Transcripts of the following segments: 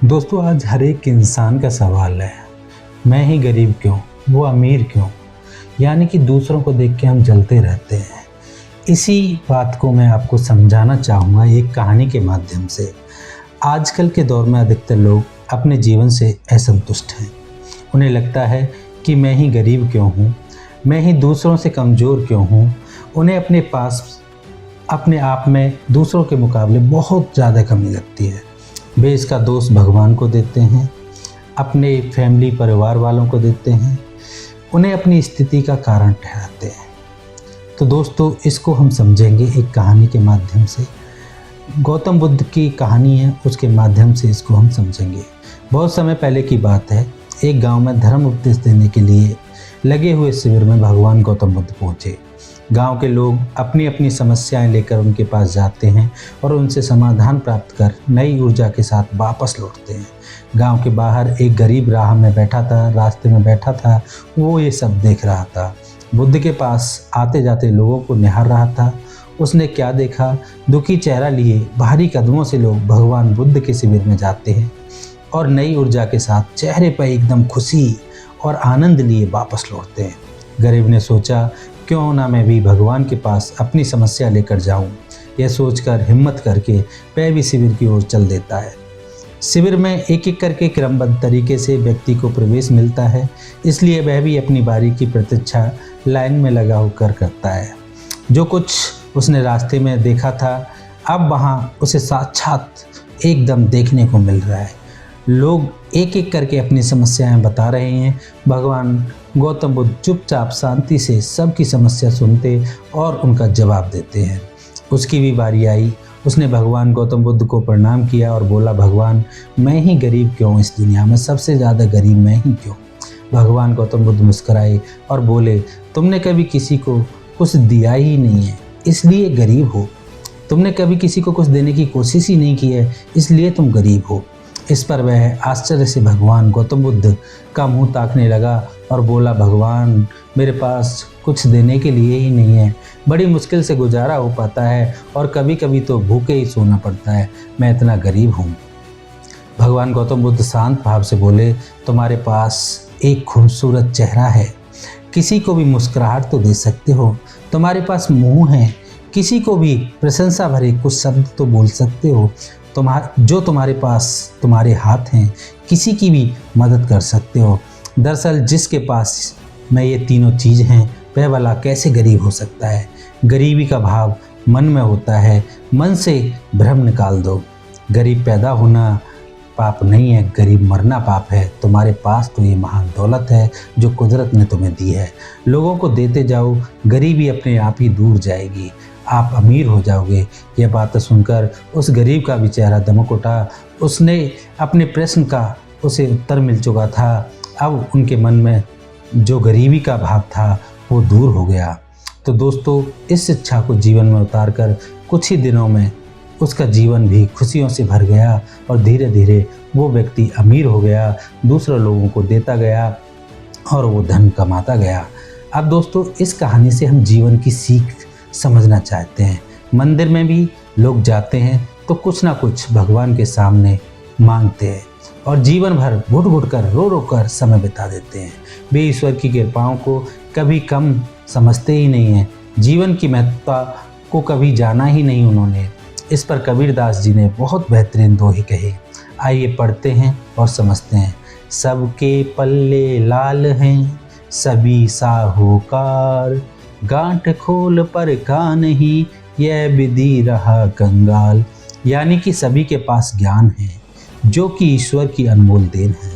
दोस्तों, आज हर एक इंसान का सवाल है, मैं ही गरीब क्यों, वो अमीर क्यों। यानी कि दूसरों को देख के हम जलते रहते हैं। इसी बात को मैं आपको समझाना चाहूँगा एक कहानी के माध्यम से। आजकल के दौर में अधिकतर लोग अपने जीवन से असंतुष्ट हैं। उन्हें लगता है कि मैं ही गरीब क्यों हूँ, मैं ही दूसरों से कमज़ोर क्यों हूँ। उन्हें अपने पास अपने आप में दूसरों के मुकाबले बहुत ज़्यादा कमी लगती है। वे इसका दोष भगवान को देते हैं, अपने फैमिली परिवार वालों को देते हैं, उन्हें अपनी स्थिति का कारण ठहराते हैं। तो दोस्तों, इसको हम समझेंगे एक कहानी के माध्यम से। गौतम बुद्ध की कहानी है, उसके माध्यम से इसको हम समझेंगे। बहुत समय पहले की बात है, एक गांव में धर्म उपदेश देने के लिए लगे हुए शिविर में भगवान गौतम बुद्ध पहुँचे। गांव के लोग अपनी अपनी समस्याएं लेकर उनके पास जाते हैं और उनसे समाधान प्राप्त कर नई ऊर्जा के साथ वापस लौटते हैं। गांव के बाहर एक गरीब रास्ते में बैठा था। वो ये सब देख रहा था। बुद्ध के पास आते जाते लोगों को निहार रहा था। उसने क्या देखा, दुखी चेहरा लिए भारी कदमों से लोग भगवान बुद्ध के शिविर में जाते हैं और नई ऊर्जा के साथ चेहरे पर एकदम खुशी और आनंद लिए वापस लौटते हैं। गरीब ने सोचा, क्यों ना मैं भी भगवान के पास अपनी समस्या लेकर जाऊं। यह सोचकर हिम्मत करके वह भी शिविर की ओर चल देता है। शिविर में एक एक करके क्रमबद्ध तरीके से व्यक्ति को प्रवेश मिलता है, इसलिए वह भी अपनी बारी की प्रतीक्षा लाइन में लगा होकर करता है। जो कुछ उसने रास्ते में देखा था, अब वहाँ उसे साक्षात एकदम देखने को मिल रहा है। लोग एक एक करके अपनी समस्याएं बता रहे हैं। भगवान गौतम बुद्ध चुपचाप शांति से सबकी समस्या सुनते और उनका जवाब देते हैं। उसकी भी बारी आई। उसने भगवान गौतम बुद्ध को प्रणाम किया और बोला, भगवान, मैं ही गरीब क्यों, इस दुनिया में सबसे ज़्यादा गरीब मैं ही क्यों। भगवान गौतम बुद्ध मुस्कुराए और बोले, तुमने कभी किसी को कुछ दिया ही नहीं है, इसलिए गरीब हो। तुमने कभी किसी को कुछ देने की कोशिश ही नहीं की है, इसलिए तुम गरीब हो। इस पर वह आश्चर्य से भगवान गौतम बुद्ध का मुंह ताकने लगा और बोला, भगवान, मेरे पास कुछ देने के लिए ही नहीं है। बड़ी मुश्किल से गुजारा हो पाता है और कभी कभी तो भूखे ही सोना पड़ता है। मैं इतना गरीब हूँ। भगवान गौतम बुद्ध शांत भाव से बोले, तुम्हारे पास एक खूबसूरत चेहरा है, किसी को भी मुस्कुराहट तो दे सकते हो। तुम्हारे पास मुँह है, किसी को भी प्रशंसा भरे कुछ शब्द तो बोल सकते हो। तुम्हारे पास तुम्हारे हाथ हैं, किसी की भी मदद कर सकते हो। दरअसल जिसके पास में ये तीनों चीज़ हैं, वह भला कैसे गरीब हो सकता है। गरीबी का भाव मन में होता है, मन से भ्रम निकाल दो। गरीब पैदा होना पाप नहीं है, गरीब मरना पाप है। तुम्हारे पास तो ये महान दौलत है जो कुदरत ने तुम्हें दी है। लोगों को देते जाओ, गरीबी अपने आप ही दूर जाएगी, आप अमीर हो जाओगे। यह बात सुनकर उस गरीब का भी चेहरा दमक उठा। उसने अपने प्रश्न का उसे उत्तर मिल चुका था। अब उनके मन में जो गरीबी का भाव था वो दूर हो गया। तो दोस्तों, इस शिक्षा को जीवन में उतारकर कुछ ही दिनों में उसका जीवन भी खुशियों से भर गया और धीरे धीरे वो व्यक्ति अमीर हो गया, दूसरे लोगों को देता गया और वो धन कमाता गया। अब दोस्तों, इस कहानी से हम जीवन की सीख समझना चाहते हैं। मंदिर में भी लोग जाते हैं तो कुछ ना कुछ भगवान के सामने मांगते हैं और जीवन भर घुट घुट कर रो रो कर समय बिता देते हैं। वे ईश्वर की कृपाओं को कभी कम समझते ही नहीं हैं। जीवन की महत्ता को कभी जाना ही नहीं उन्होंने। इस पर कबीरदास जी ने बहुत बेहतरीन दोहे कहे। आइए पढ़ते हैं और समझते हैं। सबके पल्ले लाल हैं, सभी साहूकार, गांठ खोल पर का नहीं, यह विधि रहा कंगाल। यानी कि सभी के पास ज्ञान है जो कि ईश्वर की अनमोल देन है।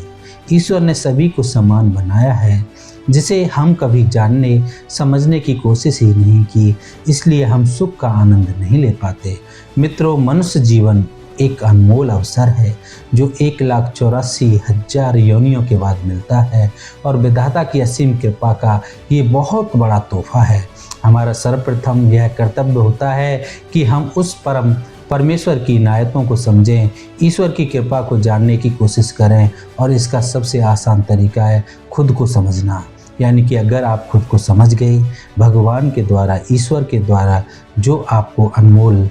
ईश्वर ने सभी को समान बनाया है, जिसे हम कभी जानने समझने की कोशिश ही नहीं की, इसलिए हम सुख का आनंद नहीं ले पाते। मित्रों, मनुष्य जीवन एक अनमोल अवसर है जो 1,84,000 योनियों के बाद मिलता है और विधाता की असीम कृपा का ये बहुत बड़ा तोहफा है। हमारा सर्वप्रथम यह कर्तव्य होता है कि हम उस परमेश्वर की इनायतों को समझें, ईश्वर की कृपा को जानने की कोशिश करें। और इसका सबसे आसान तरीका है खुद को समझना। यानी कि अगर आप खुद को समझ गए, भगवान के द्वारा, ईश्वर के द्वारा जो आपको अनमोल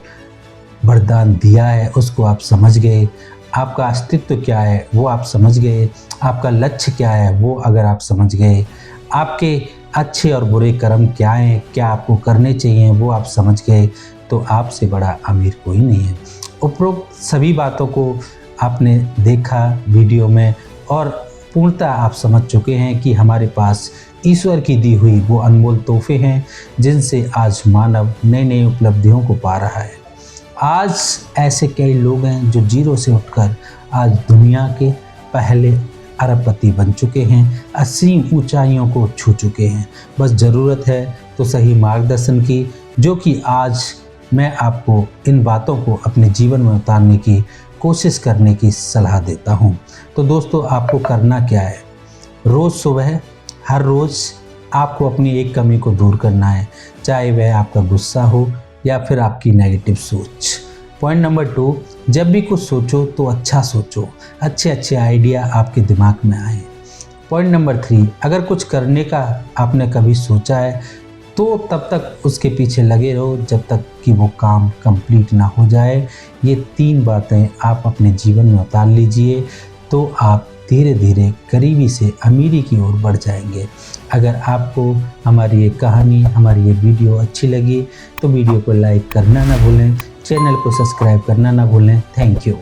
वरदान दिया है उसको आप समझ गए, आपका अस्तित्व क्या है वो आप समझ गए, आपका लक्ष्य क्या है वो अगर आप समझ गए, आपके अच्छे और बुरे कर्म क्या हैं, क्या आपको करने चाहिए वो आप समझ गए, तो आपसे बड़ा अमीर कोई नहीं है। उपरोक्त सभी बातों को आपने देखा वीडियो में और पूर्णतः आप समझ चुके हैं कि हमारे पास ईश्वर की दी हुई वो अनमोल तोहफे हैं जिनसे आज मानव नई नई उपलब्धियों को पा रहा है। आज ऐसे कई लोग हैं जो जीरो से उठकर आज दुनिया के पहले अरबपति बन चुके हैं, असीम ऊंचाइयों को छू चुके हैं। बस ज़रूरत है तो सही मार्गदर्शन की, जो कि आज मैं आपको इन बातों को अपने जीवन में उतारने की कोशिश करने की सलाह देता हूं। तो दोस्तों, आपको करना क्या है, रोज़ सुबह हर रोज़ आपको अपनी एक कमी को दूर करना है, चाहे वह आपका गुस्सा हो या फिर आपकी नेगेटिव सोच। पॉइंट नंबर 2, जब भी कुछ सोचो तो अच्छा सोचो, अच्छे अच्छे आइडिया आपके दिमाग में आए। पॉइंट नंबर 3, अगर कुछ करने का आपने कभी सोचा है तो तब तक उसके पीछे लगे रहो जब तक कि वो काम कंप्लीट ना हो जाए। ये 3 बातें आप अपने जीवन में उतार लीजिए तो आप धीरे धीरे गरीबी से अमीरी की ओर बढ़ जाएंगे। अगर आपको हमारी ये कहानी, हमारी ये वीडियो अच्छी लगी तो वीडियो को लाइक करना ना भूलें, चैनल को सब्सक्राइब करना ना भूलें। Thank you.